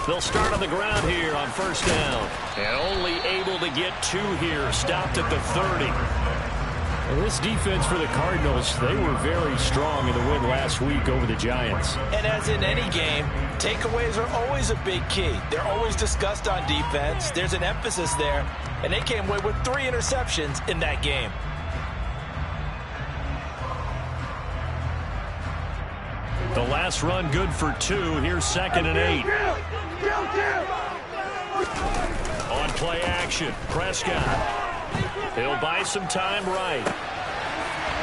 They'll start on the ground here on first down. And only able to get 2 here. Stopped at the 30. And this defense for the Cardinals, they were very strong in the win last week over the Giants. And as in any game, takeaways are always a big key. They're always discussed on defense. There's an emphasis there. And they came away with 3 interceptions in that game. The last run good for 2. Here's 2nd and 8. On play action, Prescott. He'll buy some time right.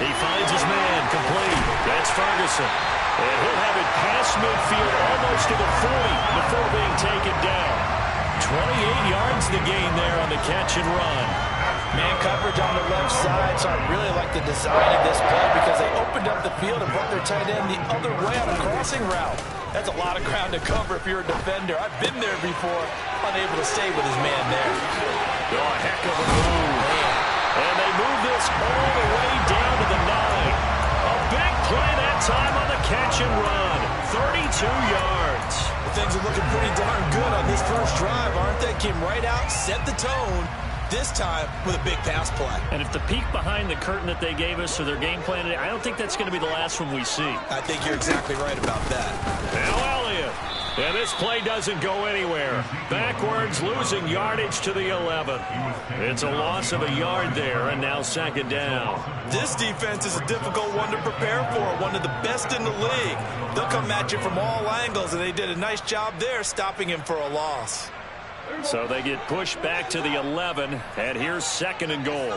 He finds his man complete. That's Ferguson. And he'll have it past midfield almost to the 40 before being taken down. 28 yards the gain there on the catch and run. Man coverage on the left side, so I really like the design of this play because they opened up the field and brought their tight end the other way on a crossing route. That's a lot of ground to cover if you're a defender. I've been there before, unable to stay with his man there. Oh, a heck of a move. Man. And they move this all the way down to the 9. A big play that time on the catch and run. 32 yards. Well, things are looking pretty darn good on this first drive, aren't they? Came right out, set the tone. This time with a big pass play. And if the peek behind the curtain that they gave us for their game plan today, I don't think that's going to be the last one we see. I think you're exactly right about that. Now Elliott. And this play doesn't go anywhere. Backwards, losing yardage to the 11. It's a loss of a yard there, and now 2nd down. This defense is a difficult one to prepare for, one of the best in the league. They'll come at you from all angles, and they did a nice job there stopping him for a loss. So they get pushed back to the 11, and here's 2nd and goal.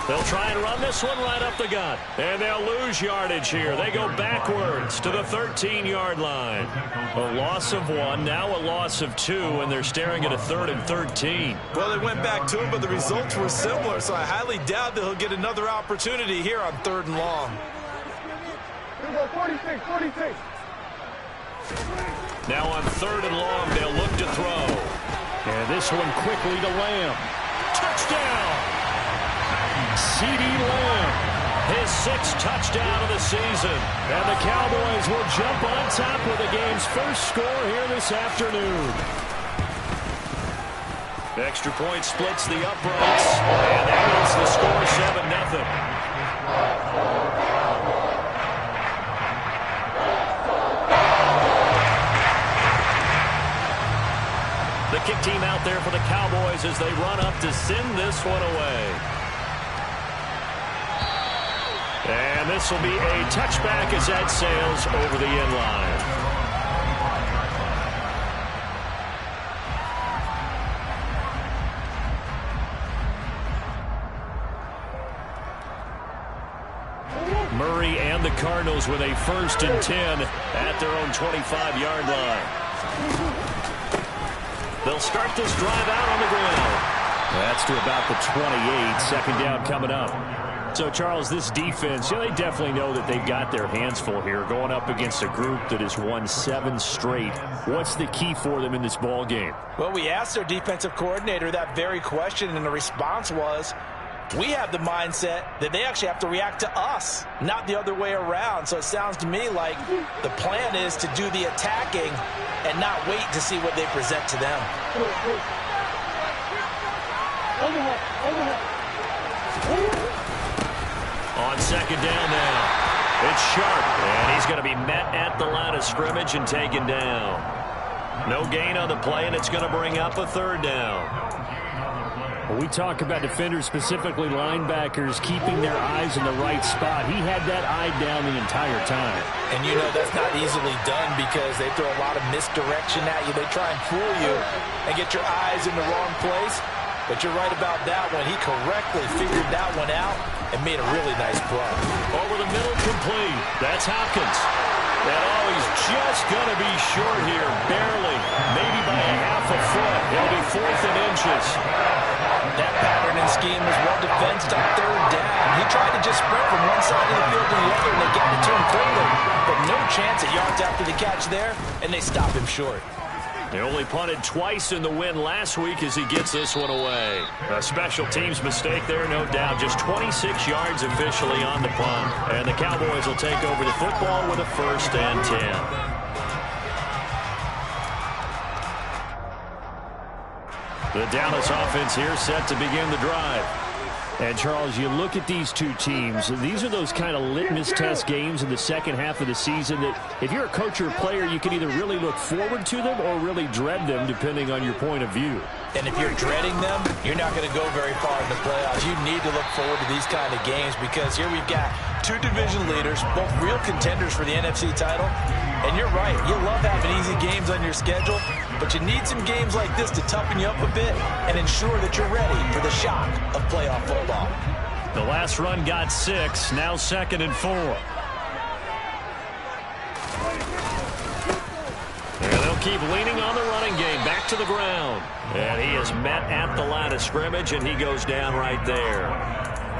They'll try and run this one right up the gut, and they'll lose yardage here. They go backwards to the 13-yard line. A loss of 1, now a loss of 2, and they're staring at a 3rd and 13. Well, they went back to it, but the results were similar, so I highly doubt that he'll get another opportunity here on 3rd and long. 46. Now on 3rd and long, they'll look to throw. And this one quickly to Lamb. Touchdown! C.D. Lamb, his 6th touchdown of the season. And the Cowboys will jump on top with the game's first score here this afternoon. Extra point splits the uprights, and that makes the score 7-0. The kick team out there for the Cowboys as they run up to send this one away. And this will be a touchback as that sails over the end line. Murray and the Cardinals with a 1st and 10 at their own 25-yard line. They'll start this drive out on the ground. That's to about the 28. 2nd down coming up. So, Charles, this defense, they definitely know that they've got their hands full here going up against a group that has won 7 straight. What's the key for them in this ball game? Well, we asked their defensive coordinator that very question, and the response was, we have the mindset that they actually have to react to us, not the other way around. So it sounds to me like the plan is to do the attacking and not wait to see what they present to them. On 2nd down now, it's Sharp, and he's going to be met at the line of scrimmage and taken down. No gain on the play, and it's going to bring up a 3rd down. When we talk about defenders, specifically linebackers, keeping their eyes in the right spot, he had that eye down the entire time. And you know that's not easily done because they throw a lot of misdirection at you. They try and fool you and get your eyes in the wrong place. But you're right about that one. He correctly figured that one out and made a really nice play. Over the middle, complete. That's Hopkins. And he's just going to be short here, barely, maybe by a half a foot. It'll be 4th and inches. That pattern and scheme was well defensed on 3rd down. He tried to just sprint from one side of the field to the other, and they got it to him quickly. But no chance at yards after the catch there, and they stop him short. He only punted twice in the win last week as he gets this one away. A special teams mistake there, no doubt. Just 26 yards officially on the punt. And the Cowboys will take over the football with a 1st and 10. The Dallas offense here set to begin the drive. And, Charles, you look at these two teams, these are those kind of litmus test games in the second half of the season that if you're a coach or a player, you can either really look forward to them or really dread them, depending on your point of view. And if you're dreading them, you're not going to go very far in the playoffs. You need to look forward to these kind of games because here we've got two division leaders, both real contenders for the NFC title. And you're right, you love having easy games on your schedule, but you need some games like this to toughen you up a bit and ensure that you're ready for the shock of playoff football. The last run got 6, now 2nd and 4. And they'll keep leaning on the running game, back to the ground. And he is met at the line of scrimmage, and he goes down right there.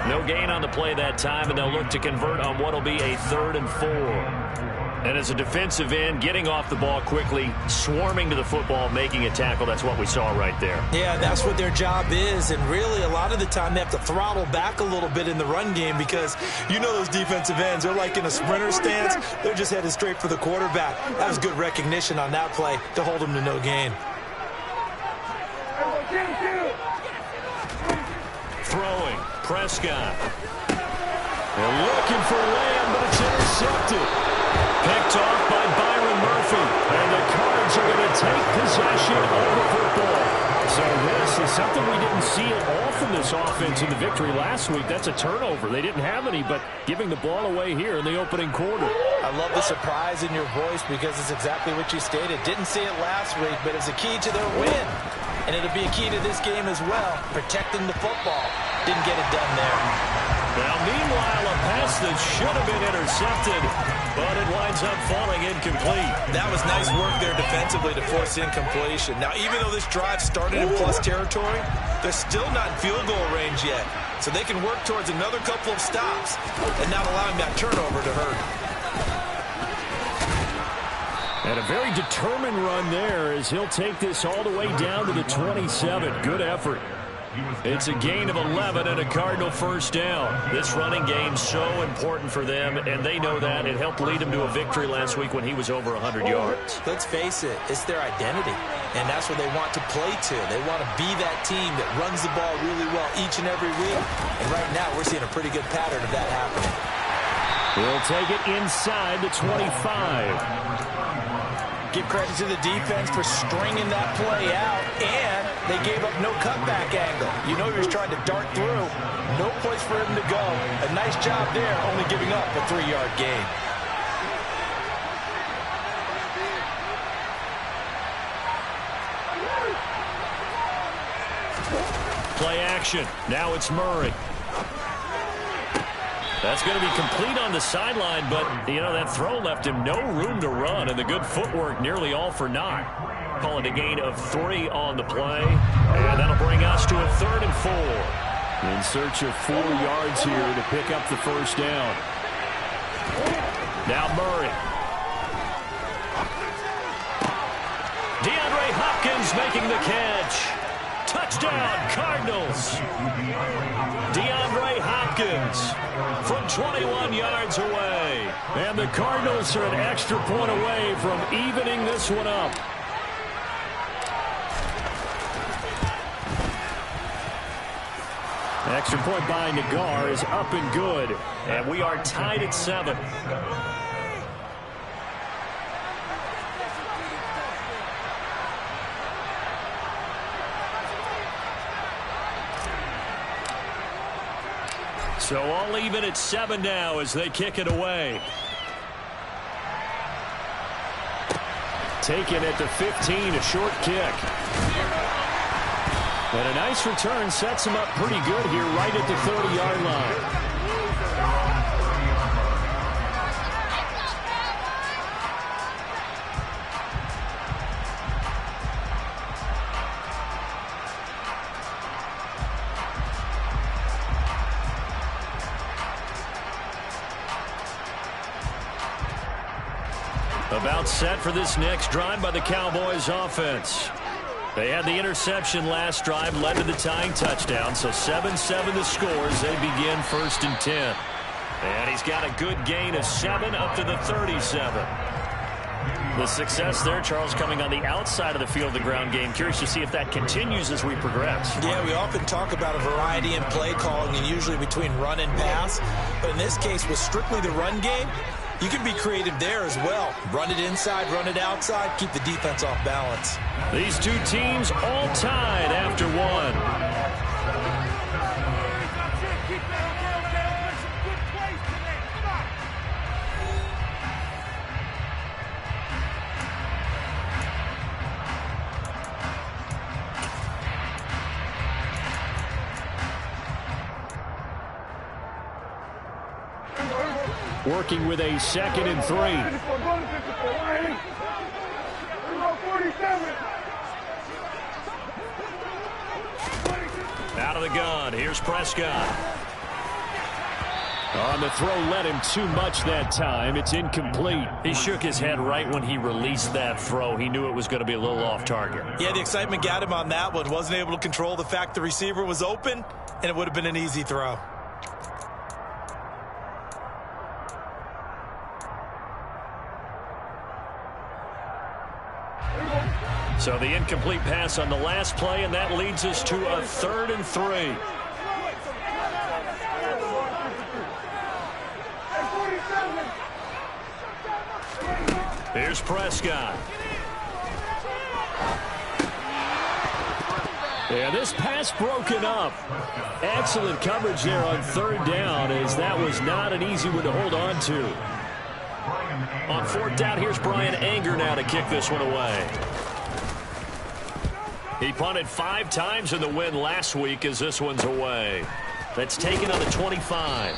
No gain on the play that time, and they'll look to convert on what will be a 3rd and 4. And as a defensive end, getting off the ball quickly, swarming to the football, making a tackle, that's what we saw right there. Yeah, that's what their job is, and really a lot of the time they have to throttle back a little bit in the run game because you know those defensive ends, they're like in a sprinter stance, they're just headed straight for the quarterback. That was good recognition on that play to hold them to no gain. Throwing, Prescott. They're looking for Lamb, but it's intercepted. Picked off by Byron Murphy. And the Cards are going to take possession of the football. So this is something we didn't see at all from this offense in the victory last week. That's a turnover. They didn't have any, but giving the ball away here in the opening quarter. I love the surprise in your voice because it's exactly what you stated. Didn't see it last week, but it's a key to their win. And it'll be a key to this game as well, protecting the football. Didn't get it done there. Now, meanwhile, a pass that should have been intercepted, but it winds up falling incomplete. That was nice work there defensively to force incompletion. Now, even though this drive started in plus territory, they're still not in field goal range yet. So they can work towards another couple of stops and not allowing that turnover to hurt. And a very determined run there as he'll take this all the way down to the 27. Good effort. It's a gain of 11 and a Cardinal 1st down. This running game so important for them, and they know that. It helped lead them to a victory last week when he was over 100 yards. Let's face it, it's their identity, and that's what they want to play to. They want to be that team that runs the ball really well each and every week, and right now we're seeing a pretty good pattern of that happening. He'll take it inside the 25. Give credit to the defense for stringing that play out, and they gave up no cutback angle. You know he was trying to dart through. No place for him to go. A nice job there, only giving up a 3-yard gain. Play action. Now it's Murray. That's going to be complete on the sideline, but, you know, that throw left him no room to run, and the good footwork nearly all for naught. Call it a gain of 3 on the play, and that'll bring us to a 3rd and 4. In search of 4 yards here to pick up the 1st down. Now Murray. DeAndre Hopkins making the catch. Touchdown, Cardinals. DeAndre Hopkins from 21 yards away. And the Cardinals are an extra point away from evening this one up. Extra point by Nagar is up and good. And we are tied at 7. So all even at 7 now as they kick it away. Taken at the 15, a short kick. And a nice return sets him up pretty good here right at the 30-yard line. About set for this next drive by the Cowboys offense. They had the interception last drive, led to the tying touchdown, so 7-7 the scores. They begin 1st and 10. And he's got a good gain of 7 up to the 37. The success there, Charles, coming on the outside of the field, the ground game. Curious to see if that continues as we progress. Yeah, we often talk about a variety in play calling and usually between run and pass. But in this case, with strictly the run game, you can be creative there as well. Run it inside, run it outside, keep the defense off balance. These two teams all tied after one. Working with a 2nd and 3. Out of the gun. Here's Prescott. On the throw, led him too much that time. It's incomplete. He shook his head right when he released that throw. He knew it was going to be a little off target. Yeah, the excitement got him on that one. Wasn't able to control the fact the receiver was open, and it would have been an easy throw. So the incomplete pass on the last play, and that leads us to a 3rd and 3. Here's Prescott. And this pass broken up. Excellent coverage there on 3rd down, as that was not an easy one to hold on to. On 4th down, here's Brian Anger now to kick this one away. He punted 5 times in the win last week as this one's away. That's taken on the 25.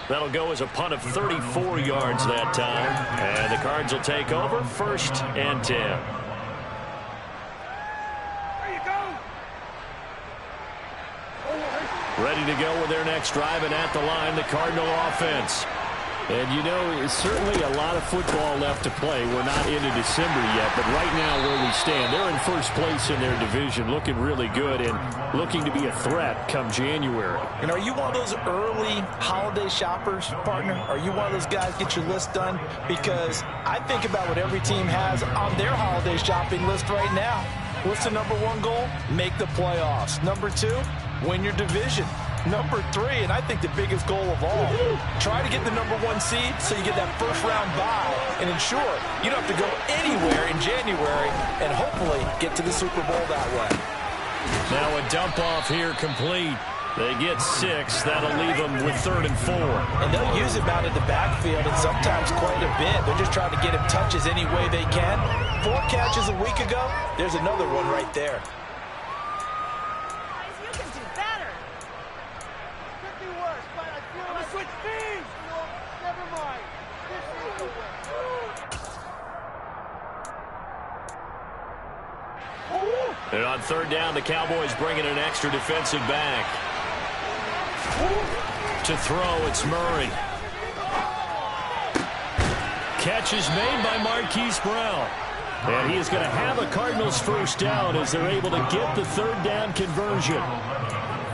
That'll go as a punt of 34 yards that time. And the Cards will take over 1st and 10. Ready to go with their next drive, and at the line, the Cardinal offense. And, you know, it's certainly a lot of football left to play. We're not into December yet, but right now where we stand, they're in 1st place in their division, looking really good and looking to be a threat come January. And are you one of those early holiday shoppers, partner? Are you one of those guys get your list done? Because I think about what every team has on their holiday shopping list right now. What's the #1 goal? Make the playoffs. #2, win your division. #3, and I think the biggest goal of all, try to get the #1 seed so you get that 1st-round bye and ensure you don't have to go anywhere in January and hopefully get to the Super Bowl that way. Now a dump-off here complete. They get 6. That'll leave them with 3rd and 4. And they'll use him out in the backfield and sometimes quite a bit. They're just trying to get him touches any way they can. 4 catches a week ago. There's another one right there. And on 3rd down, the Cowboys bring in an extra defensive back. To throw, it's Murray. Catch is made by Marquise Brown. And he is going to have a Cardinals 1st down as they're able to get the 3rd down conversion.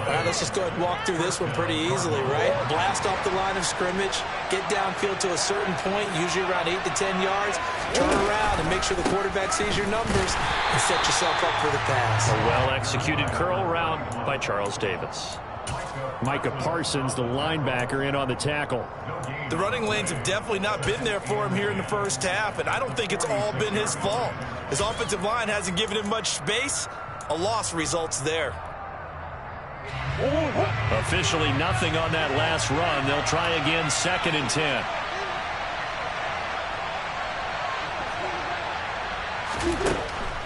All right, let's just go ahead and walk through this one pretty easily, right? Blast off the line of scrimmage, get downfield to a certain point, usually around 8 to 10 yards, turn around and make sure the quarterback sees your numbers and set yourself up for the pass. A well-executed curl route by Charles Davis. Micah Parsons, the linebacker, in on the tackle. The running lanes have definitely not been there for him here in the 1st half, and I don't think it's all been his fault. His offensive line hasn't given him much space. A loss results there. Officially nothing on that last run. They'll try again 2nd and 10.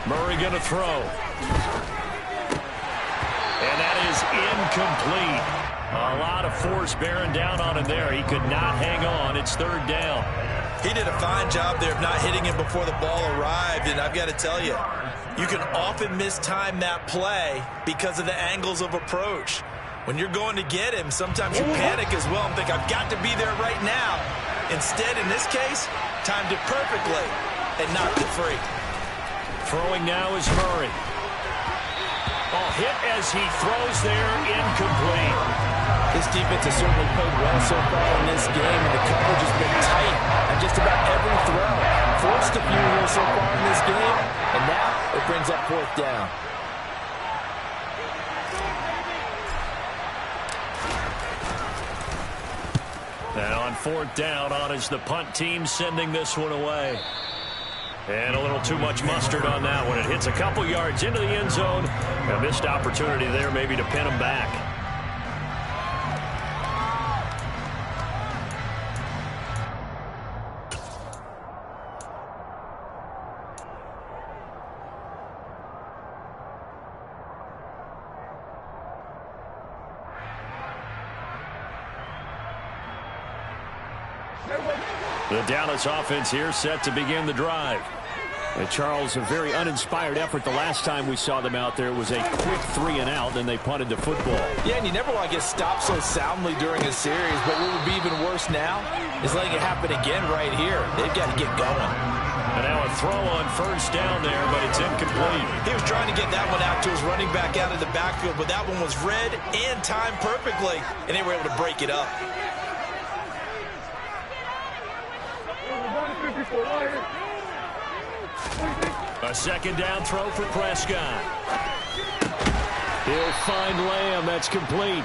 Murray going to throw. And that is incomplete. A lot of force bearing down on him there. He could not hang on. It's 3rd down. He did a fine job there of not hitting him before the ball arrived, and I've got to tell you, you can often mistime that play because of the angles of approach. When you're going to get him, sometimes you panic as well and think, I've got to be there right now. Instead, in this case, timed it perfectly. and knocked it free. Throwing now is Murray. Oh, hit as he throws there, incomplete. This defense has certainly played well so far in this game, and the coverage has been tight on just about every throw. Forced a few here so far in this game, and now it brings up 4th down. And on 4th down, on is the punt team sending this one away. And a little too much mustard on that one. It hits a couple yards into the end zone. A missed opportunity there maybe to pin him back. The Dallas offense here set to begin the drive. And Charles, a very uninspired effort the last time we saw them out there. It was a quick 3 and out, and they punted the football. Yeah, and you never want to get stopped so soundly during a series, but what would be even worse now is letting it happen again right here. They've got to get going. And now a throw on 1st down there, but it's incomplete. He was trying to get that one out to his running back out of the backfield, but that one was read and timed perfectly, and they were able to break it up. A 2nd down throw for Prescott. He'll find Lamb. That's complete.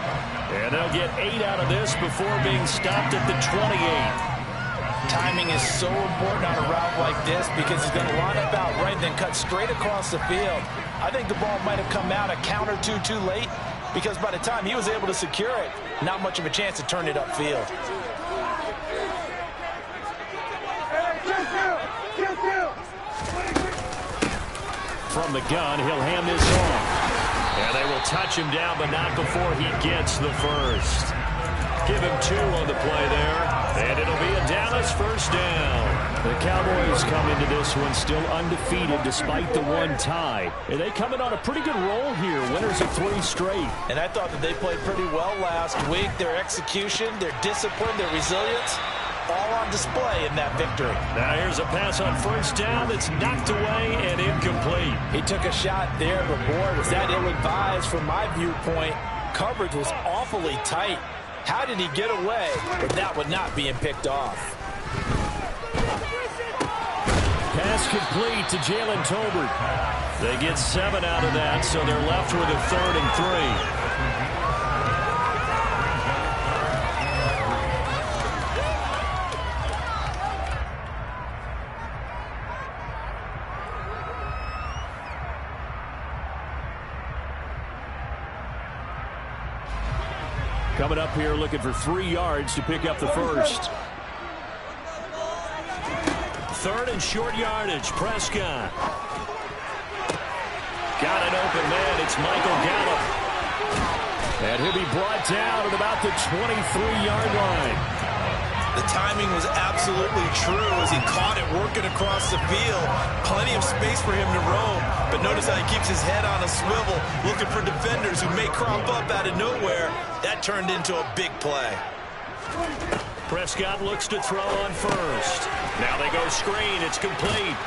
And they'll get 8 out of this before being stopped at the 28. Timing is so important on a route like this because he's going to line up out right, then cut straight across the field. I think the ball might have come out a count or two too late because by the time he was able to secure it, not much of a chance to turn it upfield. From the gun, he'll hand this off. And they will touch him down, but not before he gets the first. Give him 2 on the play there. And it'll be a Dallas 1st down. The Cowboys come into this one still undefeated despite the 1 tie. And they come in on a pretty good roll here. Winners of 3 straight. And I thought that they played pretty well last week. Their execution, their discipline, their resilience, all on display in that victory. Now here's a pass on 1st down that's knocked away and incomplete. He took a shot there, but boy, was that ill-advised from my viewpoint. Coverage was awfully tight. How did he get away with that one not being picked off? Pass complete to Jalen Tolbert. They get 7 out of that, so they're left with a 3rd and 3. Coming up here looking for 3 yards to pick up the first. 3rd and short yardage. Prescott. Got an open man. It's Michael Gallup. And he'll be brought down at about the 23-yard line. The timing was absolutely true as he caught it working across the field. Plenty of space for him to roam. But notice how he keeps his head on a swivel, looking for defenders who may crop up out of nowhere. That turned into a big play. Prescott looks to throw on 1st. Now they go screen. It's complete.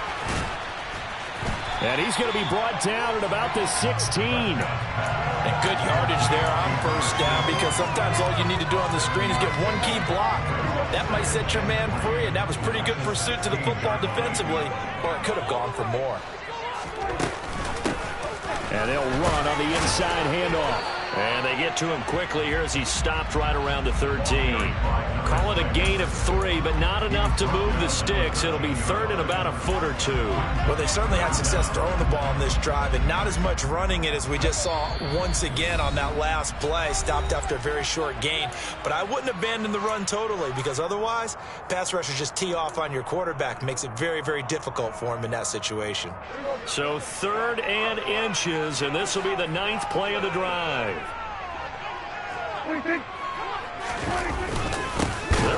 And he's going to be brought down at about the 16. And good yardage there on 1st down because sometimes all you need to do on the screen is get 1 key block. That might set your man free, and that was pretty good pursuit to the football defensively, or it could have gone for more. And they'll run on the inside handoff. And they get to him quickly here as he stopped right around the 13. Call it a gain of 3, but not enough to move the sticks. It'll be 3rd and about a foot or 2. Well, they certainly had success throwing the ball in this drive, and not as much running it as we just saw once again on that last play. Stopped after a very short gain. But I wouldn't abandon the run totally because otherwise, pass rushers just tee off on your quarterback. Makes it very, very difficult for him in that situation. So 3rd and inches, and this will be the 9th play of the drive. They're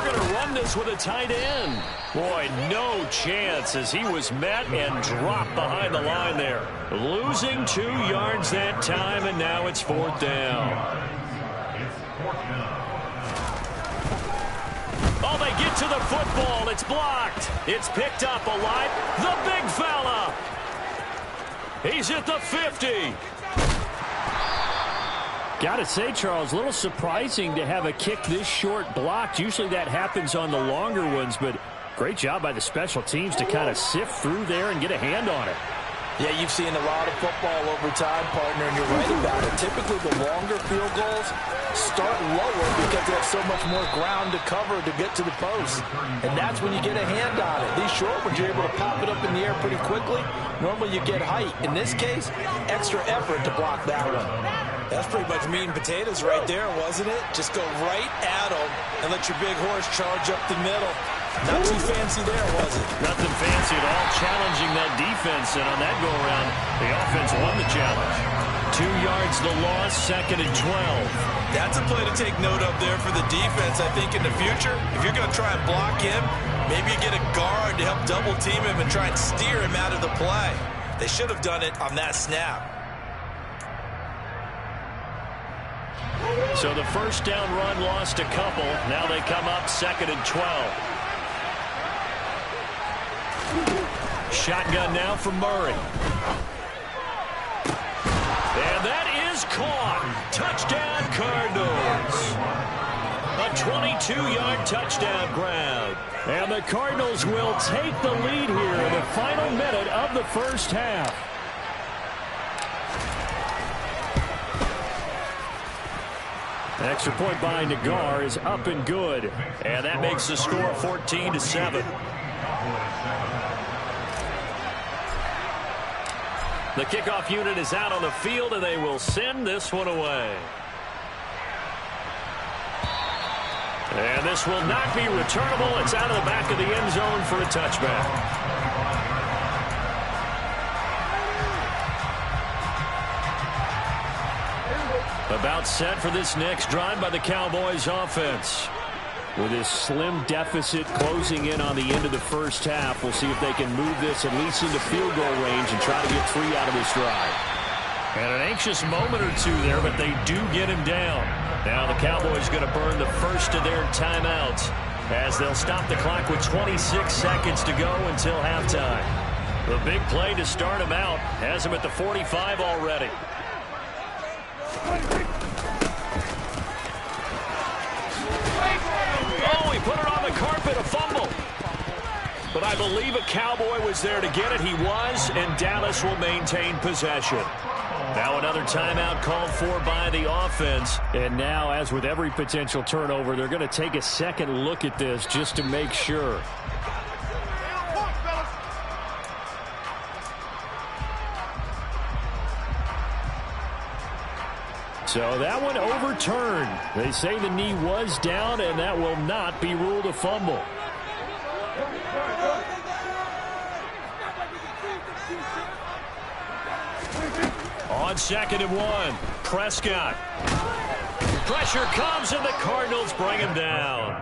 going to run this with a tight end. Boy, no chance as he was met and dropped behind the line there. Losing 2 yards that time, and now it's 4th down. Oh, they get to the football. It's blocked. It's picked up alive. The big fella. He's at the 50. Got to say, Charles, a little surprising to have a kick this short blocked. Usually that happens on the longer ones, but great job by the special teams to kind of sift through there and get a hand on it. Yeah, you've seen a lot of football over time, partner, and you're right about it. Typically, the longer field goals start lower because they have so much more ground to cover to get to the post. And that's when you get a hand on it. These short ones, you're able to pop it up in the air pretty quickly. Normally, you get height. In this case, extra effort to block that one. That's pretty much meat and potatoes right there, wasn't it? Just go right at them and let your big horse charge up the middle. Not too fancy there, was it? Nothing fancy at all, challenging that defense. And on that go-around, the offense won the challenge. 2 yards the loss, 2nd and 12. That's a play to take note of there for the defense. I think in the future, if you're going to try and block him, maybe you get a guard to help double-team him and try and steer him out of the play. They should have done it on that snap. So the first down run lost a couple. Now they come up 2nd and 12. Shotgun now from Murray. And that is caught. Touchdown, Cardinals. A 22-yard touchdown grab. And the Cardinals will take the lead here in the final minute of the first half. Extra point by Nagar is up and good. And that makes the score 14-7. The kickoff unit is out on the field, and they will send this one away. And this will not be returnable. It's out of the back of the end zone for a touchback. About set for this next drive by the Cowboys offense. With this slim deficit closing in on the end of the first half, we'll see if they can move this at least into field goal range and try to get 3 out of this drive. And an anxious moment or two there, but they do get him down. Now the Cowboys going to burn the first of their timeouts as they'll stop the clock with 26 seconds to go until halftime. The big play to start him out has him at the 45 already. Oh, he put it on the carpet, a fumble. But I believe a Cowboy was there to get it. He was, and Dallas will maintain possession. Now another timeout called for by the offense. And now, as with every potential turnover, they're going to take a second look at this just to make sure. So that one overturned. They say the knee was down, and that will not be ruled a fumble. On 2nd and 1, Prescott. Pressure comes, and the Cardinals bring him down.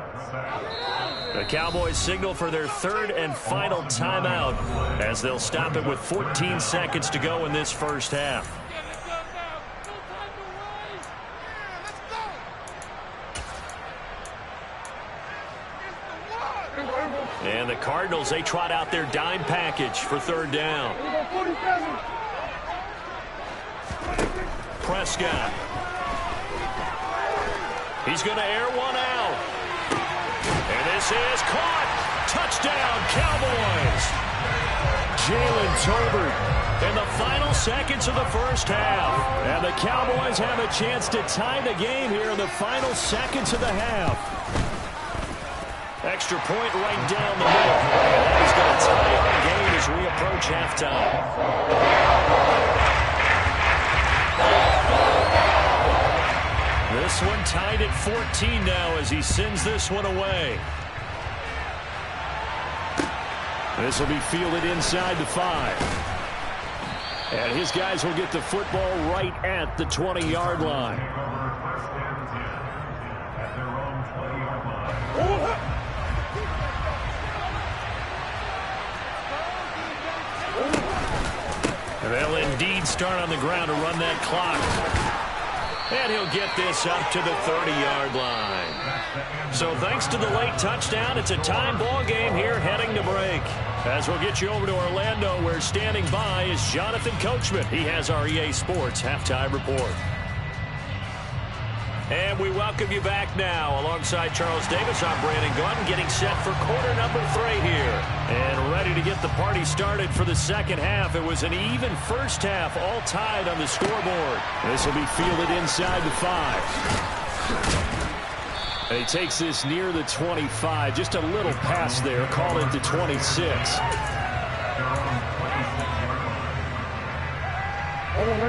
The Cowboys signal for their 3rd and final timeout as they'll stop it with 14 seconds to go in this first half. And the Cardinals, they trot out their dime package for 3rd down. Prescott. He's going to air one out. And this is caught. Touchdown, Cowboys. Jalen Tolbert In the final seconds of the first half. And the Cowboys have a chance to tie the game here in the final seconds of the half. Extra point right down the middle. And that is going to tie up the game as we approach halftime. This one tied at 14 now as he sends this one away. This will be fielded inside the 5. And his guys will get the football right at the 20-yard line. They'll indeed start on the ground to run that clock. And he'll get this up to the 30-yard line. So thanks to the late touchdown, it's a time ball game here heading to break. As we'll get you over to Orlando, where standing by is Jonathan Coachman. He has our EA Sports halftime report. And we welcome you back now. Alongside Charles Davis, I'm Brandon Gaudin, getting set for quarter number 3 here. And ready to get the party started for the second half. It was an even first half, all tied on the scoreboard. This will be fielded inside the 5. And he takes this near the 25. Just a little pass there, call it the 26.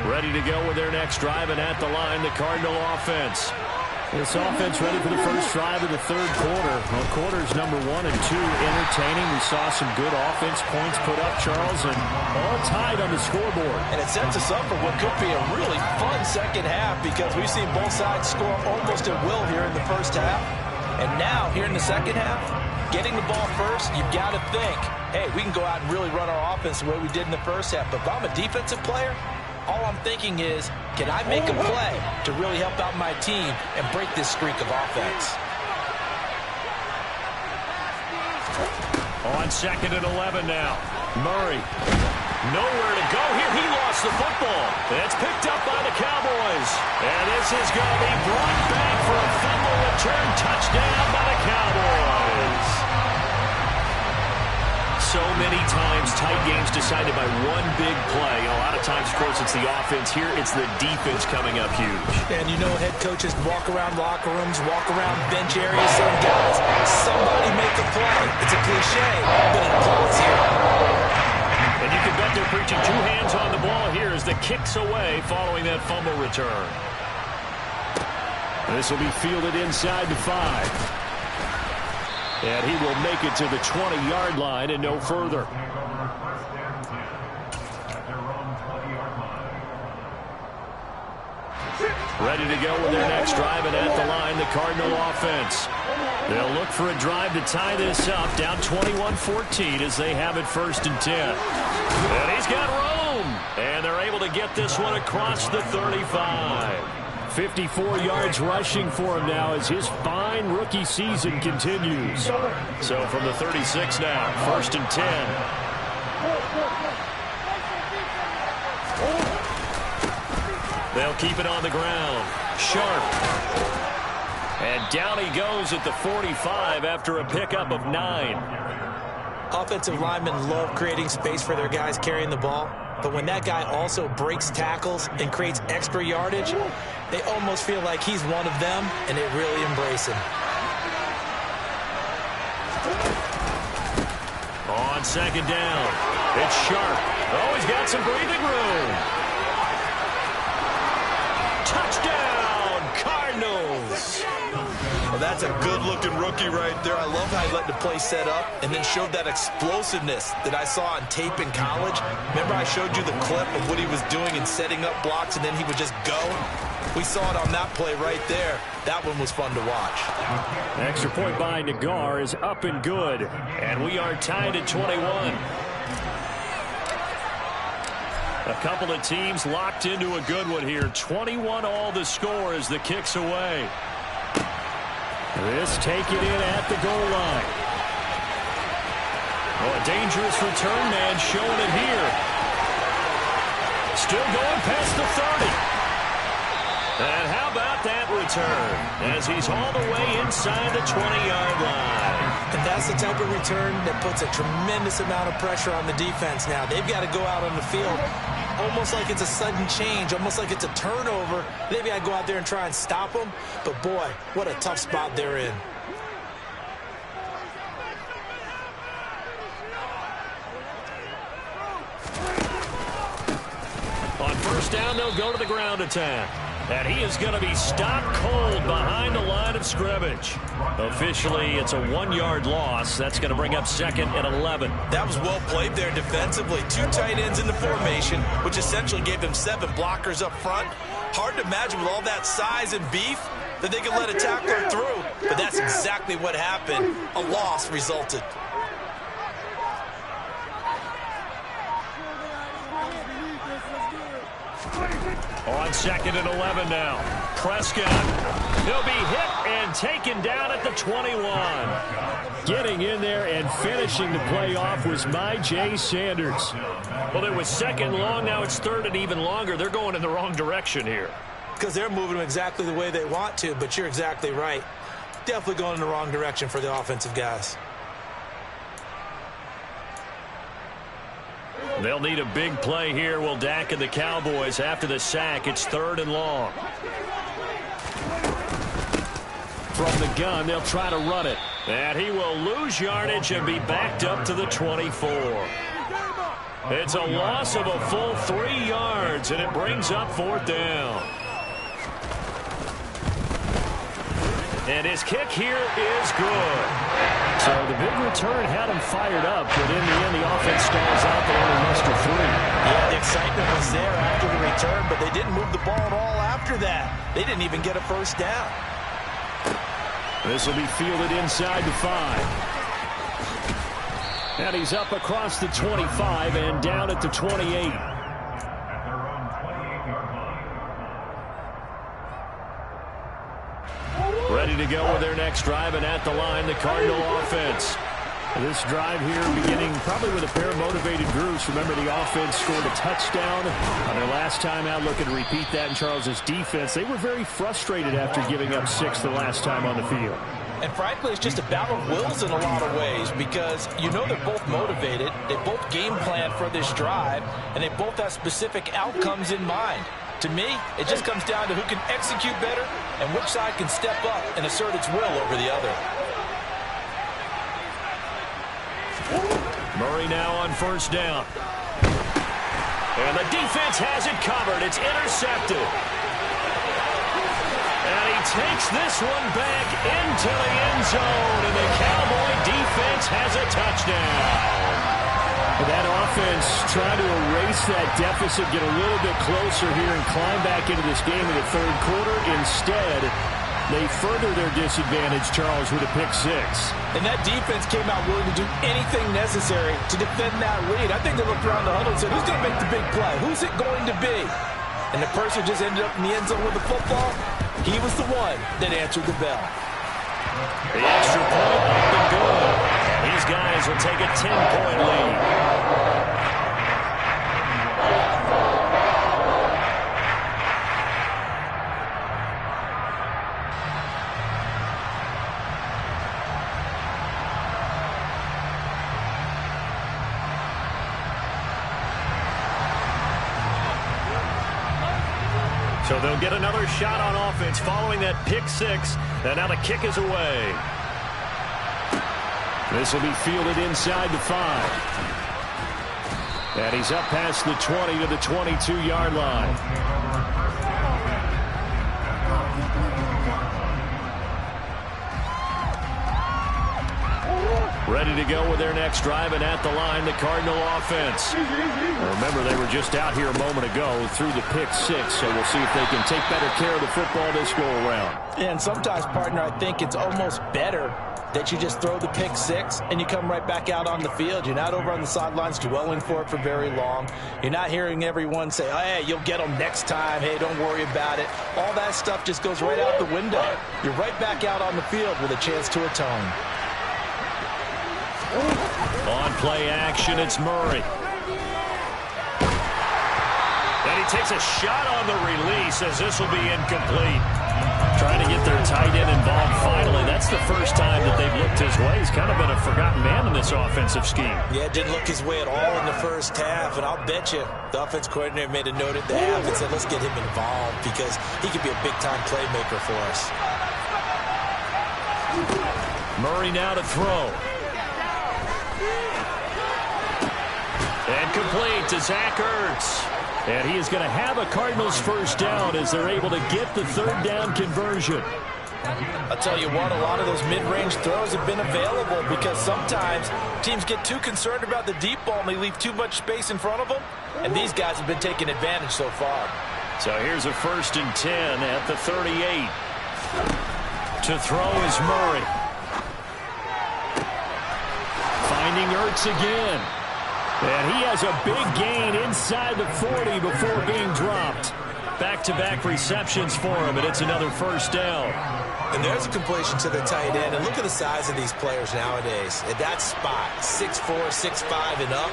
Ready to go with their next drive, and at the line, the Cardinal offense. This offense ready for the first drive of the third quarter. Well, quarters number 1 and 2 entertaining. We saw some good offense points put up, Charles, and all tied on the scoreboard. And it sets us up for what could be a really fun second half, because we've seen both sides score almost at will here in the first half. And now, here in the second half, getting the ball first, you've got to think, hey, we can go out and really run our offense the way we did in the first half. But if I'm a defensive player, all I'm thinking is, can I make a play to really help out my team and break this streak of offense? On 2nd and 11 now. Murray. Nowhere to go here. He lost the football. It's picked up by the Cowboys. And this is going to be brought back for a fumble return touchdown by the Cowboys. So many times tight games decided by one big play. A lot of times, of course, it's the offense. Here, it's the defense coming up huge. And you know, head coaches walk around locker rooms, walk around bench areas, saying, guys, somebody make a play. It's a cliche, but it applies here. And you can bet they're preaching 2 hands on the ball here as the kick's away following that fumble return. This will be fielded inside the 5. And he will make it to the 20-yard line and no further. Ready to go with their next drive, and at the line, the Cardinal offense. They'll look for a drive to tie this up, down 21-14 as they have it 1st and 10. And he's got room, and they're able to get this one across the 35. 54 yards rushing for him now as his fine rookie season continues. So from the 36 now, 1st and 10. They'll keep it on the ground. Sharp. And down he goes at the 45 after a pickup of 9. Offensive linemen love creating space for their guys carrying the ball. But when that guy also breaks tackles and creates extra yardage, they almost feel like he's one of them, and they really embrace him. On 2nd down, it's Sharp. Oh, he's got some breathing room. Touchdown, Cardinals. Well, that's a good-looking rookie right there. I love how he let the play set up and then showed that explosiveness that I saw on tape in college. Remember I showed you the clip of what he was doing and setting up blocks, and then he would just go? We saw it on that play right there. That one was fun to watch. Extra point by Nagar is up and good, and we are tied at 21. A couple of teams locked into a good one here. 21 all the score as the kick's away. This take it in at the goal line. Oh, a dangerous return man showing it here. Still going past the 30. And how about that return as he's all the way inside the 20-yard line. And that's the type of return that puts a tremendous amount of pressure on the defense now. They've got to go out on the field almost like it's a sudden change, almost like it's a turnover. Maybe I go out there and try and stop them, but boy, what a tough spot they're in. On 1st down, they'll go to the ground attack. And he is going to be stopped cold behind the line of scrimmage. Officially, it's a 1-yard loss. That's going to bring up 2nd and 11. That was well played there defensively. 2 tight ends in the formation, which essentially gave them 7 blockers up front. Hard to imagine with all that size and beef that they could let a tackler through. But that's exactly what happened. A loss resulted. On 2nd and 11 now. Prescott. He'll be hit and taken down at the 21. Getting in there and finishing the play off was Jay Sanders. Well, it was 2nd long. Now it's 3rd and even longer. They're going in the wrong direction here. Because they're moving them exactly the way they want to, but you're exactly right. Definitely going in the wrong direction for the offensive guys. They'll need a big play here. Will Dak and the Cowboys after the sack. It's 3rd and long. From the gun, they'll try to run it. And he will lose yardage and be backed up to the 24. It's a loss of a full 3 yards, and it brings up 4th down. And his kick here is good. So the big return had him fired up, but in the end, the offense stalls out. They only muster 3. Yeah, the excitement was there after the return, but they didn't move the ball at all after that. They didn't even get a first down. This will be fielded inside the 5. And he's up across the 25 and down at the 28. Ready to go with their next drive, and at the line, the Cardinal offense. This drive here beginning probably with a pair of motivated groups. Remember, the offense scored a touchdown on their last time out. Looking to repeat that in Charles's defense. They were very frustrated after giving up 6 the last time on the field. And frankly, it's just a battle of wills in a lot of ways because you know they're both motivated. They both game plan for this drive, and they both have specific outcomes in mind. To me, it just comes down to who can execute better and which side can step up and assert its will over the other. Murray now on 1st down. And the defense has it covered. It's intercepted. And he takes this one back into the end zone, and the Cowboy defense has a touchdown. That offense trying to erase that deficit, get a little bit closer here and climb back into this game in the 3rd quarter. Instead, they further their disadvantage, Charles, with a pick 6. And that defense came out willing to do anything necessary to defend that lead. I think they looked around the huddle and said, who's going to make the big play? Who's it going to be? And the person who just ended up in the end zone with the football, he was the one that answered the bell. The extra point up and good. These guys will take a 10-point lead. So they'll get another shot on offense following that pick 6. And now the kick is away. This will be fielded inside the 5. And he's up past the 20 to the 22-yard line. Ready to go with their next drive, and at the line, the Cardinal offense. Remember, they were just out here a moment ago through the pick 6, so we'll see if they can take better care of the football this go-around. And sometimes, partner, I think it's almost better that you just throw the pick 6 and you come right back out on the field. You're not over on the sidelines dwelling for it for very long. You're not hearing everyone say, oh, hey, you'll get them next time. Hey, don't worry about it. All that stuff just goes right out the window. You're right back out on the field with a chance to atone. On play action, it's Murray. And he takes a shot on the release as this will be incomplete. Trying to get their tight end involved finally. That's the first time that they've looked his way. He's kind of been a forgotten man in this offensive scheme. Yeah, it didn't look his way at all in the first half. And I'll bet you the offense coordinator made a note at the half and said, let's get him involved because he could be a big-time playmaker for us. Murray now to throw. And complete to Zach Ertz. And he is going to have a Cardinals first down as they're able to get the 3rd down conversion. I'll tell you what, a lot of those mid-range throws have been available because sometimes teams get too concerned about the deep ball and they leave too much space in front of them. And these guys have been taking advantage so far. So here's a 1st and 10 at the 38. To throw is Murray. Finding Ertz again. And he has a big gain inside the 40 before being dropped. Back-to-back receptions for him, and it's another first down. And there's a completion to the tight end. And look at the size of these players nowadays. At that spot, 6'4", 6'5", and up.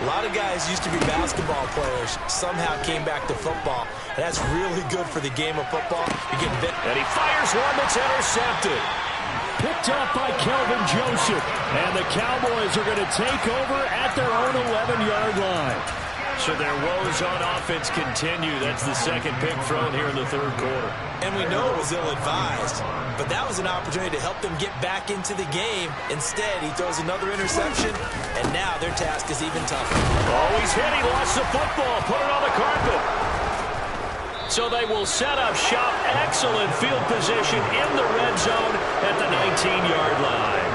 A lot of guys used to be basketball players, somehow came back to football. And that's really good for the game of football. You're getting bit. And he fires one that's intercepted. Picked up by Kelvin Joseph. And the Cowboys are going to take over at their own 11-yard line. So their woes on offense continue. That's the second pick thrown here in the third quarter. And we know it was ill-advised, but that was an opportunity to help them get back into the game. Instead, he throws another interception, and now their task is even tougher. Oh, he's hit. He lost the football. Put it on the carpet. So they will set up shop. Excellent field position in the red zone at the 19-yard line.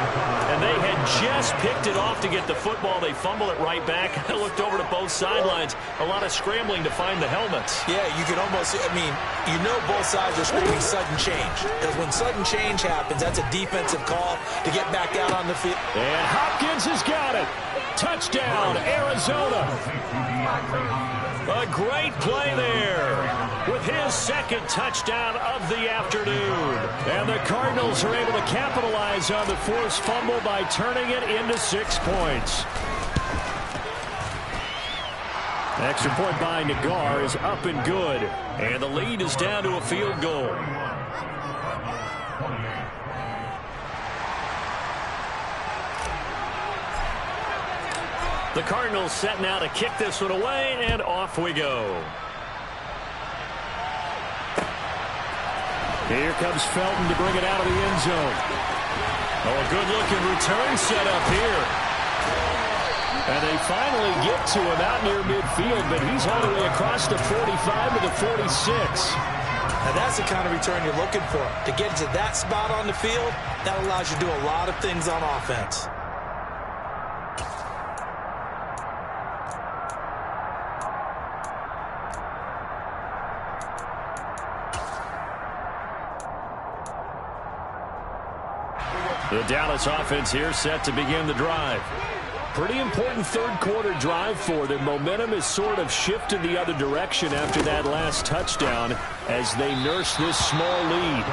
And they had just picked it off to get the football. They fumble it right back. I looked over to both sidelines. A lot of scrambling to find the helmets. Yeah, you can almost, you know both sides are screaming sudden change. Because when sudden change happens, that's a defensive call to get back out on the field. And Hopkins has got it. Touchdown, Arizona. A great play there with his second touchdown of the afternoon. And the Cardinals are able to capitalize on the forced fumble by turning it into 6 points. Extra point by Nagar is up and good. And the lead is down to a field goal. The Cardinals set now to kick this one away, and off we go. Here comes Felton to bring it out of the end zone. Oh, a good-looking return set up here. And they finally get to him out near midfield, but he's all the way across the 45 to the 46. Now that's the kind of return you're looking for. To get to that spot on the field, that allows you to do a lot of things on offense. The Dallas offense here set to begin the drive. Pretty important third quarter drive for them. Momentum has sort of shifted the other direction after that last touchdown as they nurse this small lead.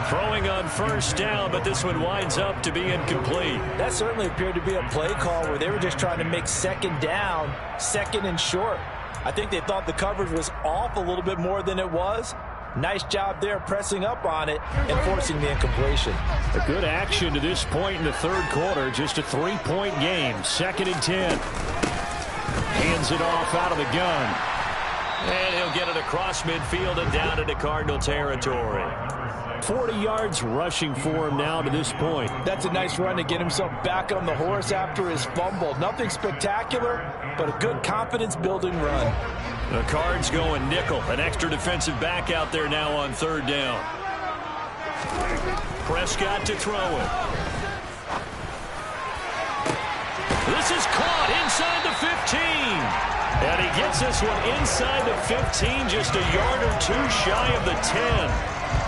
Throwing on first down, but this one winds up to be incomplete. That certainly appeared to be a play call where they were just trying to make second down, second and short. I think they thought the coverage was off a little bit more than it was. Nice job there pressing up on it and forcing the incompletion. A good action to this point in the third quarter. Just a 3-point game. 2nd and 10. Hands it off out of the gun. And he'll get it across midfield and down into Cardinal territory. 40 yards rushing for him now to this point. That's a nice run to get himself back on the horse after his fumble. Nothing spectacular, but a good confidence-building run. The Cards going nickel. An extra defensive back out there now on third down. Prescott to throw it. This is caught inside the 15. And he gets this one inside the 15, just a yard or two shy of the 10.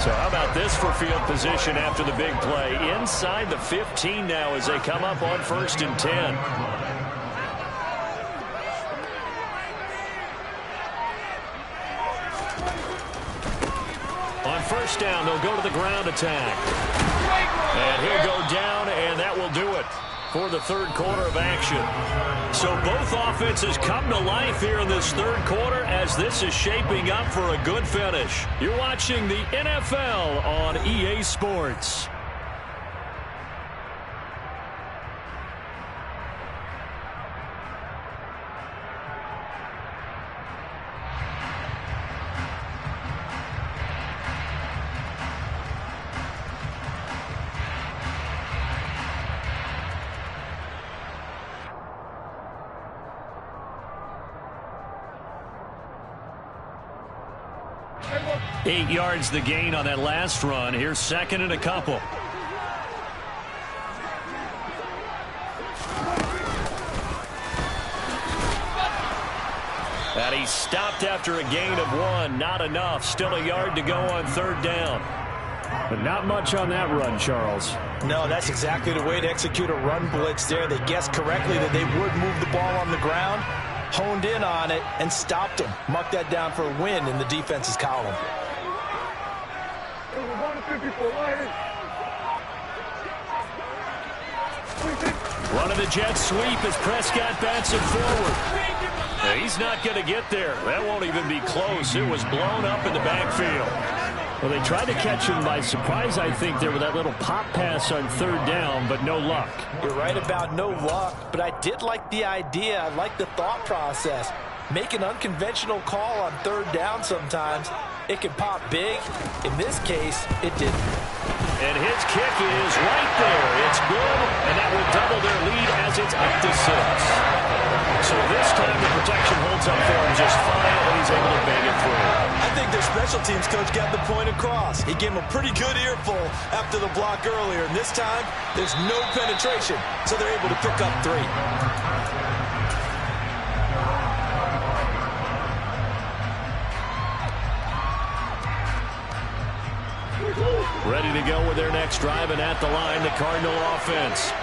So how about this for field position after the big play? Inside the 15 now as they come up on 1st and 10. On first down, they'll go to the ground attack. And he'll go down, and that will do it for the third quarter of action. So both offenses come to life here in this third quarter as this is shaping up for a good finish. You're watching the NFL on EA Sports. Eight yards the gain on that last run. Here's 2nd and a couple. And he stopped after a gain of 1. Not enough. Still a yard to go on third down. But not much on that run, Charles. No, that's exactly the way to execute a run blitz there. They guessed correctly that they would move the ball on the ground. honed in on it and stopped them. Mark that down for a win in the defense's column. Running the jet sweep as Prescott bats it forward. Now, he's not going to get there. That won't even be close. It was blown up in the backfield. Well, they tried to catch him by surprise, I think, there with that little pop pass on third down, but no luck. You're right about no luck, but I did like the idea. I like the thought process. Make an unconventional call on third down sometimes. It can pop big. In this case, it didn't. And his kick is right there. It's good, and that will double their lead as it's up to 6. So this time the protection holds up for him just fine, and he's able to bang it through. I think their special teams coach got the point across. He gave him a pretty good earful after the block earlier, and this time there's no penetration, so they're able to pick up 3. Ready to go with their next drive, and at the line, the Cardinal offense.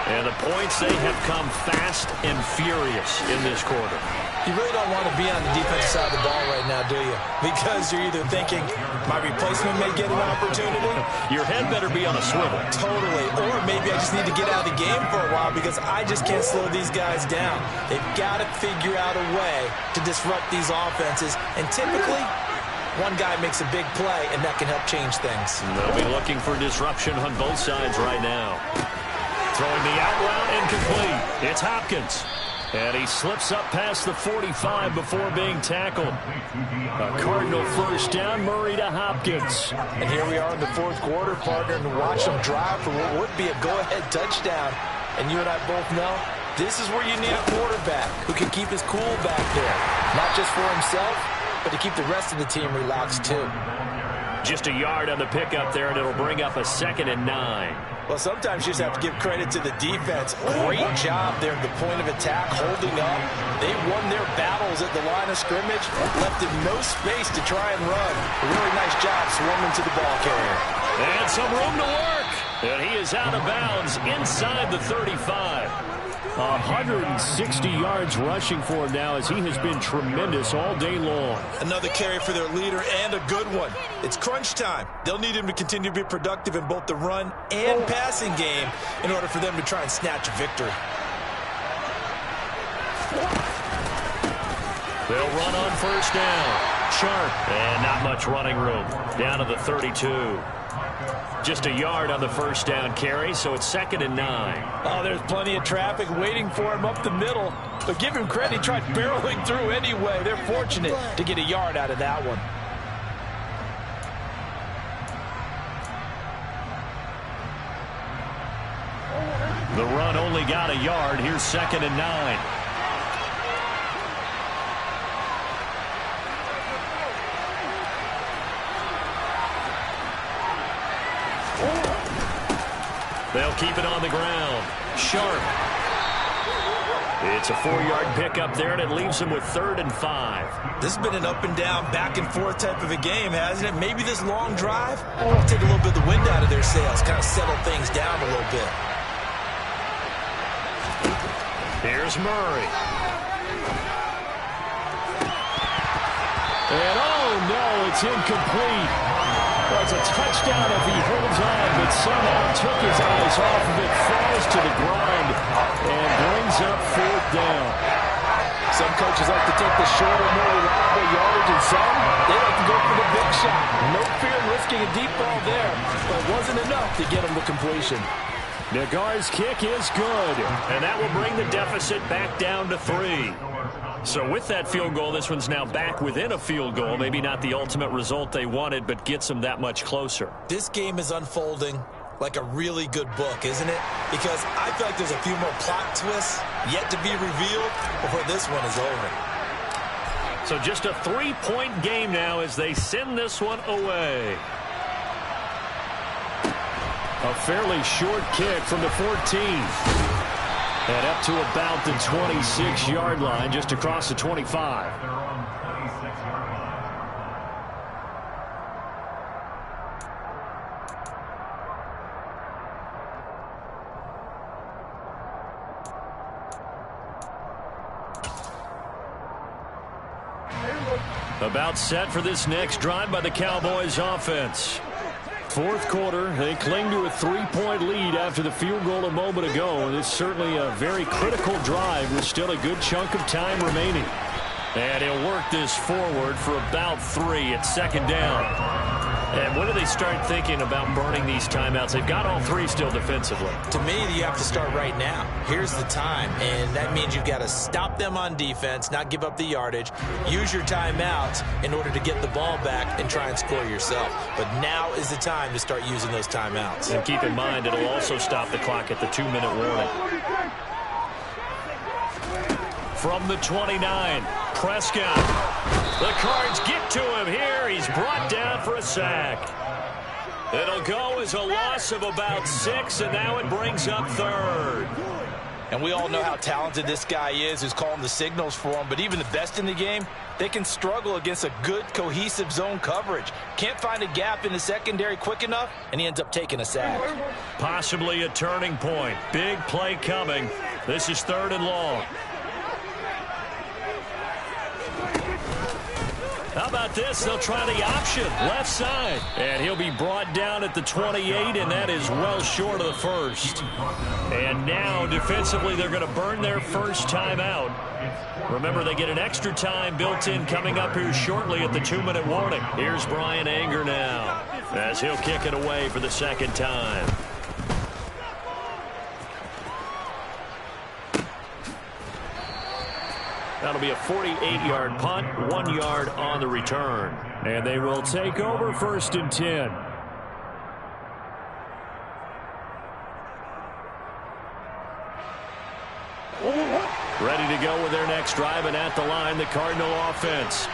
And the points, they have come fast and furious in this quarter. You really don't want to be on the defensive side of the ball right now, do you? Because you're either thinking, my replacement may get an opportunity. Your head better be on a swivel. Totally. Or maybe I just need to get out of the game for a while because I just can't slow these guys down. They've got to figure out a way to disrupt these offenses. And typically, one guy makes a big play, and that can help change things. They'll be looking for disruption on both sides right now. Throwing the out route incomplete. It's Hopkins. And he slips up past the 45 before being tackled. A Cardinal first down, Murray to Hopkins. And here we are in the fourth quarter, partner, and watch them drive for what would be a go-ahead touchdown. And you and I both know this is where you need a quarterback who can keep his cool back there. Not just for himself, but to keep the rest of the team relaxed too. Just a yard on the pickup there, and it'll bring up a 2nd and 9. Well, sometimes you just have to give credit to the defense. Great job there at the point of attack, holding up. They won their battles at the line of scrimmage, left him no space to try and run. A really nice job swarming to the ball carrier. And some room to work. And he is out of bounds inside the 35. 160 yards rushing for him now as he has been tremendous all day long. Another carry for their leader and a good one. It's crunch time. They'll need him to continue to be productive in both the run and passing game in order for them to try and snatch a victory. They'll run on first down. Sharp. And not much running room. Down to the 32. Just a yard on the first down carry, so it's 2nd and 9. Oh, there's plenty of traffic waiting for him up the middle. But give him credit, he tried barreling through anyway. They're fortunate to get a yard out of that one. The run only got a yard. Here's 2nd and 9. They'll keep it on the ground. Sharp. It's a 4-yard pickup there, and it leaves them with 3rd and 5. This has been an up and down, back and forth type of a game, hasn't it? Maybe this long drive will take a little bit of the wind out of their sails, kind of settle things down a little bit. Here's Murray. And oh no, it's incomplete. Well, it's a touchdown if he holds on, but somehow took his eyes off of it, falls to the ground, and brings up 4th down. Some coaches like to take the shorter, more reliable yardage, and some, they like to go for the big shot. No fear in risking a deep ball there, but it wasn't enough to get him the completion. Nagar's kick is good, and that will bring the deficit back down to 3. So with that field goal, this one's now back within a field goal. Maybe not the ultimate result they wanted, but gets them that much closer. This game is unfolding like a really good book, isn't it? Because I feel like there's a few more plot twists yet to be revealed before this one is over. So just a 3-point game now as they send this one away. A fairly short kick from the 14. And up to about the 26-yard line, just across the 25. About set for this next drive by the Cowboys offense. Fourth quarter, they cling to a 3-point lead after the field goal a moment ago. And it's certainly a very critical drive with still a good chunk of time remaining. And he'll work this forward for about 3 at second down. And when do they start thinking about burning these timeouts? They've got all 3 still defensively. To me, you have to start right now. Here's the time, and that means you've got to stop them on defense, not give up the yardage, use your timeouts in order to get the ball back and try and score yourself. But now is the time to start using those timeouts. And keep in mind, it'll also stop the clock at the 2-minute warning. From the 29, Prescott. The Cards get to him here. He's brought down for a sack. It'll go as a loss of about 6, and now it brings up 3rd. And we all know how talented this guy is who's calling the signals for him, but even the best in the game, they can struggle against a good, cohesive zone coverage. Can't find a gap in the secondary quick enough, and he ends up taking a sack. Possibly a turning point. Big play coming. This is 3rd and long. How about this? They'll try the option, left side. And he'll be brought down at the 28, and that is well short of the first. And now, defensively, they're going to burn their first timeout. Remember, they get an extra time built in coming up here shortly at the 2-minute warning. Here's Brian Anger now as he'll kick it away for the second time. That'll be a 48-yard punt, 1 yard on the return. And they will take over 1st and 10. Ready to go with their next drive, and at the line, the Cardinal offense.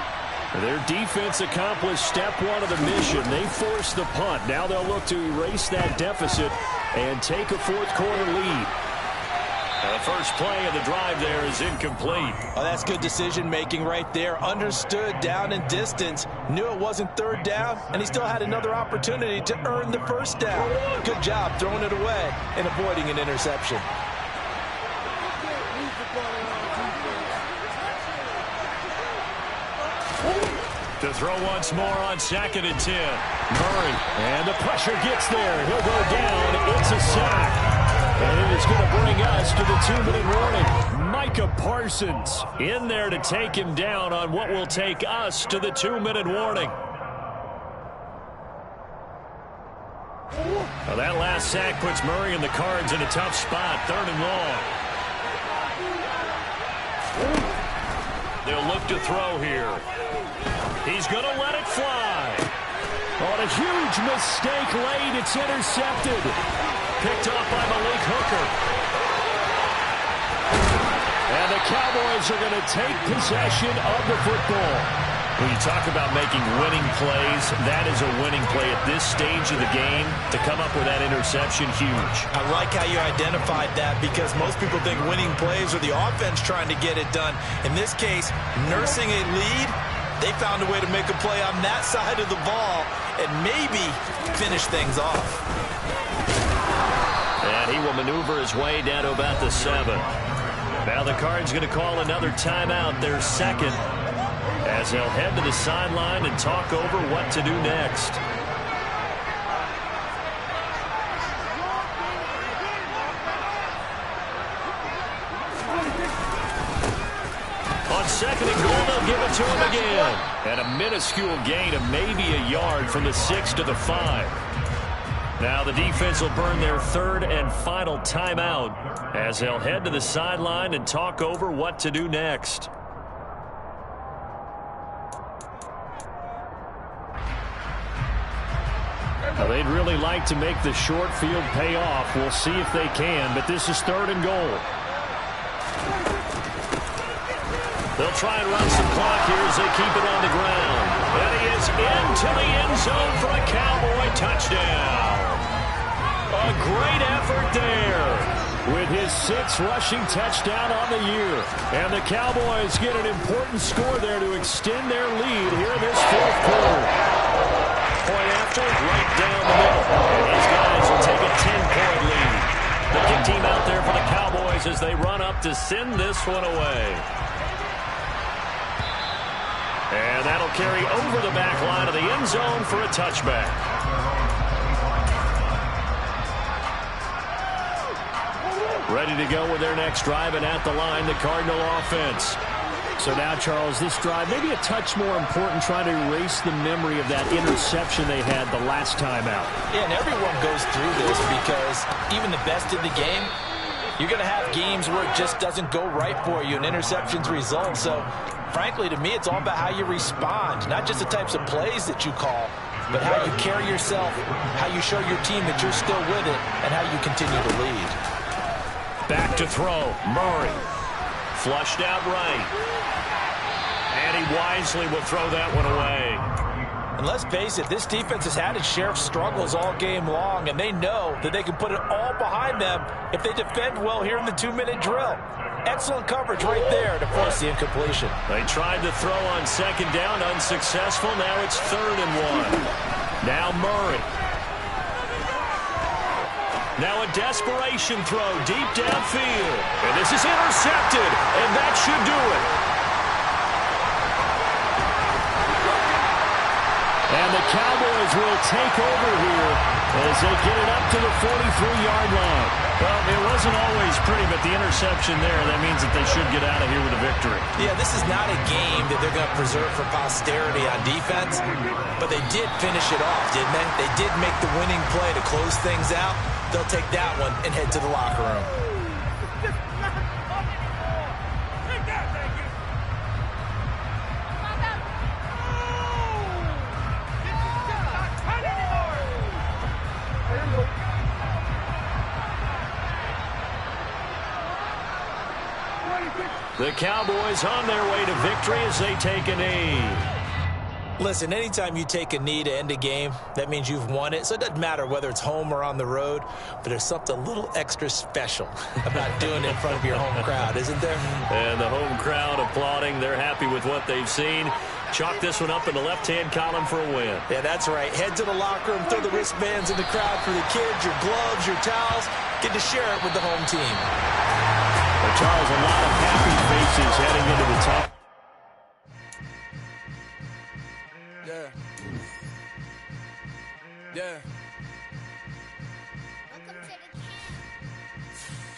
Their defense accomplished step 1 of the mission. They forced the punt. Now they'll look to erase that deficit and take a 4th quarter lead. The first play of the drive there is incomplete. Oh, that's good decision-making right there. Understood down and distance. Knew it wasn't 3rd down, and he still had another opportunity to earn the 1st down. Good job throwing it away and avoiding an interception. To throw once more on 2nd and 10. Murray, and the pressure gets there. He'll go down. It's a sack. And it is going to bring us to the 2-minute warning. Micah Parsons in there to take him down on what will take us to the 2-minute warning. Well, that last sack puts Murray and the Cards in a tough spot. 3rd and long. They'll look to throw here. He's going to let it fly. On a huge mistake late, it's intercepted. Picked off by Malik Hooker. And the Cowboys are going to take possession of the football. When you talk about making winning plays, that is a winning play at this stage of the game. To come up with that interception, huge. I like how you identified that, because most people think winning plays are the offense trying to get it done. In this case, nursing a lead, they found a way to make a play on that side of the ball and maybe finish things off. And he will maneuver his way down to about the 7. Now the Cards going to call another timeout, their 2nd, as they'll head to the sideline and talk over what to do next. On 2nd and goal, they'll give it to him again. And a minuscule gain of maybe a yard from the 6 to the 5. Now the defense will burn their 3rd and final timeout as they'll head to the sideline and talk over what to do next. Now they'd really like to make the short field pay off. We'll see if they can, but this is 3rd and goal. They'll try and run some clock here as they keep it on the ground. And he is into the end zone for a Cowboy touchdown. A great effort there with his 6th rushing touchdown on the year. And the Cowboys get an important score there to extend their lead here in this 4th quarter. Point after, right down the middle. And these guys will take a 10-point lead. The kick team out there for the Cowboys as they run up to send this one away. And that'll carry over the back line of the end zone for a touchback. Ready to go with their next drive, and at the line, the Cardinal offense. So now, Charles, this drive maybe a touch more important, trying to erase the memory of that interception they had the last time out. Yeah, and everyone goes through this because even the best in the game, you're going to have games where it just doesn't go right for you and interceptions result. So, frankly, to me, it's all about how you respond, not just the types of plays that you call, but how you carry yourself, how you show your team that you're still with it, and how you continue to lead. Back to throw. Murray. Flushed out right. And he wisely will throw that one away. And let's face it, this defense has had its share of struggles all game long, and they know that they can put it all behind them if they defend well here in the 2-minute drill. Excellent coverage right there to force the incompletion. They tried to throw on second down, unsuccessful. Now it's 3rd and 1. Now Murray. Now a desperation throw deep downfield. And this is intercepted, and that should do it. And the Cowboys will take over here as they get it up to the 43-yard line. Well, it wasn't always pretty, but the interception there, that means that they should get out of here with a victory. Yeah, this is not a game that they're going to preserve for posterity on defense, but they did finish it off, didn't they? They did make the winning play to close things out. They'll take that one and head to the locker room. The Cowboys on their way to victory as they take a knee. Listen, anytime you take a knee to end a game, that means you've won it. So it doesn't matter whether it's home or on the road, but there's something a little extra special about doing it in front of your home crowd, isn't there? And the home crowd applauding. They're happy with what they've seen. Chalk this one up in the left-hand column for a win. Yeah, that's right. Head to the locker room, throw the wristbands in the crowd for the kids, your gloves, your towels. Get to share it with the home team. Well, Charles, a lot of happy faces heading into the top. Yeah.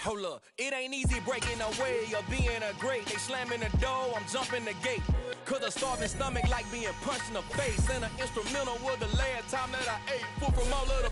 Hold up, it ain't easy breaking away or being a great. They slamming the door, I'm jumping the gate. Cause a starving stomach like being punched in the face. And an instrumental was the last time that I ate food from all of the